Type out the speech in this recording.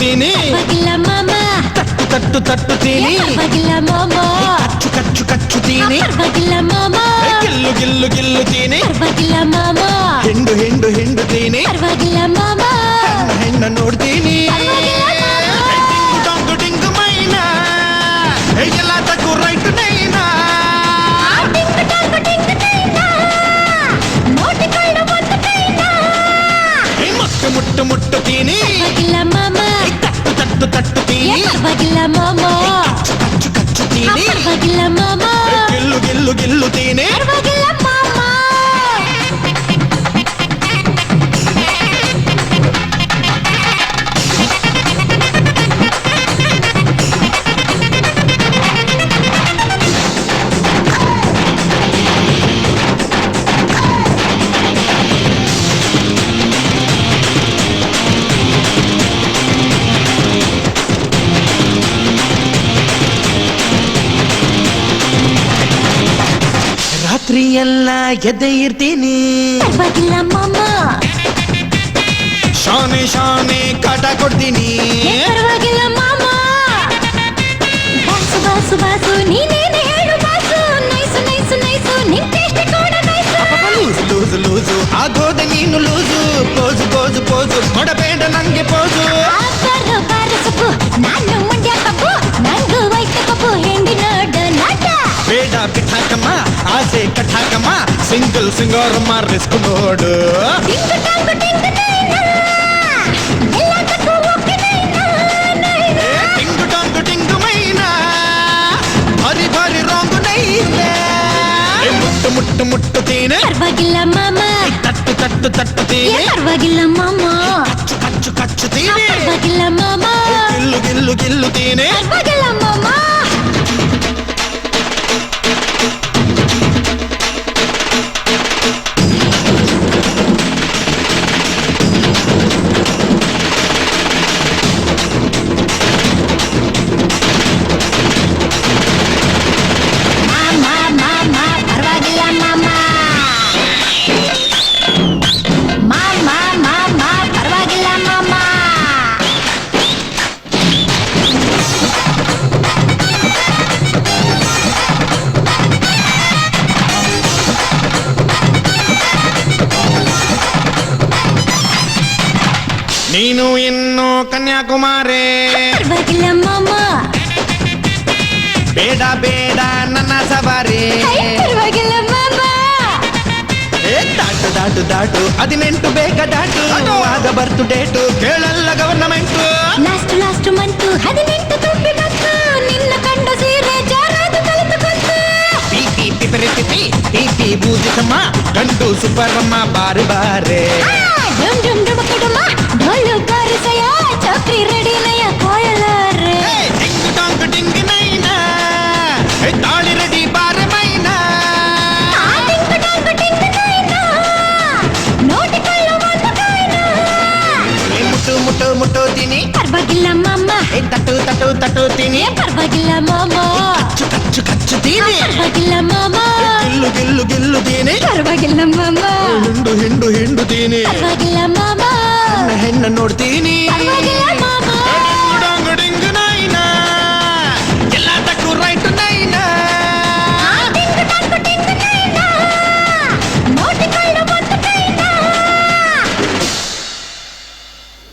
ನೋಡ್ತೀನಿ ಪರವಾಗಿಲ್ಲ ಮಾಮ ತಟ್ಟು ತಟ್ಟುತ್ತೀನಿ ಪರವಾಗಿಲ್ಲ ಮಾಮ ಕಚ್ಚುತ್ತೀನಿ ಪರವಾಗಿಲ್ಲ ಮಾಮ ಗಿಲ್ಲುತ್ತೀನಿ ಪರವಾಗಿಲ್ಲ ಮಾಮ ಹಿಂಡುತ್ತೀನಿ ಪರವಾಗಿಲ್ಲ ಮಾಮ ಹೆಣ್ಣ ನೋಡ್ತೀನಿ ಡಿಂಗು ಡಿಂಗು ಮೈನಾ ಎಲ್ಲ ತಕ್ಕು ರೈಟ್ ನೈನಾ ಮುಟ್ಟುತ್ತೀನಿ ಪರವಾಗಿಲ್ಲ ಮಾಮ ತಟ್ಟುತ್ತೀನಿ ಪರವಾಗಿಲ್ಲ ಮಾಮ ಕಚ್ಚುತ್ತೀನಿ ಪರವಾಗಿಲ್ಲ ಮಾಮ ಗಿಲ್ಲುತ್ತೀನಿ ಪರವಾಗಿಲ್ಲ ಮಾಮ ರಾತ್ರಿ ಎಲ್ಲ ಎದ್ದೆ ಇರ್ತೀನಿ ಪರವಾಗಿಲ್ಲ ಮಾಮ ಶಾನೆ ಕಾಟ ಕೊಡ್ತೀನಿ ಪರವಾಗಿಲ್ಲ ಮಾಮ ಬಾಸು ನೀನೇನೆ ಹೇಳು ಬಾಸು ನೈಸು ನಿನ್ ಟೇಸ್ಟ್ ಕೂಡ ನೈಸು ಲೂಸು ಆಗೋದೆ ನೀನು ಲೂಸು ಪೋಸು ಕೊಡಬೇಡ ನಂಗೆ ಪೋಸು ಬಾರಸಪ್ಪು ನಾನು ಮುಂಡ್ಯ ಕಪ್ಪು ನಂಗೂ ವೈಟ್ ಕಪ್ಪು ಹೆಂಡಿ ನೋಡ ನಾಟ ಬೇಡ ಬಿಟ್ಟಾಕಮ್ಮ ಆಸೆ ಕಟ್ಟಾಕಮ್ಮ ಸಿಂಗರ್ ಮಾರಿಸ್ಕು ನೋಡು ಟಿಂಗು ನೈನಾ ಎಲ್ಲದಕ್ಕೂ ಓಕೆ ನೈನಾ ಟಿಂಗು ಮೈನಾ ಭಾರಿ ರಾಂಗು ನೈನೆ ಮುಟ್ಟುತ್ತೀನಿ ಪರವಾಗಿಲ್ಲ ಮಾಮ ತಟ್ಟುತ್ತೀನಿ ಪರವಾಗಿಲ್ಲ ಮಾಮ ಕಚ್ಚುತ್ತೀನಿ ಪರವಾಗಿಲ್ಲ ಮಾಮ ಗಿಲ್ಲುತ್ತೀನಿ ಪರವಾಗಿಲ್ಲ ಮಾಮ ನೀನು ಇನ್ನು ಕನ್ಯಾಕುಮಾರಿ ಪರವಾಗಿಲ್ಲ ಮಾಮ ಬೇಡ ನನ್ನ ಸವಾರಿ ಪರವಾಗಿಲ್ಲ ಮಾಮ ದಾಟು 18 ಬೇಗ ದಾಟು ಆಗ ಬರ್ತು ಡೇಟು ಕೇಳಲ್ಲ ಗವರ್ನಮೆಂಟು ಲಾಸ್ಟ್ ಮಂತು 18 ತುಂಬಿ ಬಂತು ನಿನ್ನ ಕಂಡ ಸೀರೆ ಜಾರದು ಕಲಿತು ಬಂತು ಪೀಪಿ ಬೂದಿಸಮ್ಮ ಗಂಡು ಸುಬ್ಬರಮ್ಮ ಬಾರೆ ಡುಮ್ ಕಡುಮ ಢೋಲು ಬಾರಿಸಯ ಚಕ್ರಿ ರೆಡಿ ನಯ ಕೋಯಲಾರೆ ಡಿಂಗ್ ನೈನಾ ತಾಳಿ ರೆಡಿ ಬಾರೆ ಮೈನಾ ಟಿಂಗು ನೈನಾ ನೋಡಿಕೊಳ್ಳ ಒಂದು ಕಾಯ್ನಾ ಮುಟ್ಟುತ್ತೀನಿ ಪರವಾಗಿಲ್ಲ ಮಾಮ ತಟ್ಟುತ್ತೀನಿ ಪರವಾಗಿಲ್ಲ ಮಾಮ ಕಚ್ಚುತ್ತೀನಿ ಪರವಾಗಿಲ್ಲ ಮಾಮ ಗಿಲ್ಲುತ್ತೀನಿ ಪರವಾಗಿಲ್ಲ ಮಾಮ ಹಿಂಡುತ್ತೀನಿ ಪರವಾಗಿಲ್ಲ ಮಾಮ ಹೆಣ್ಣ ನೋಡ್ತೀನಿ ಪರವಾಗಿಲ್ಲ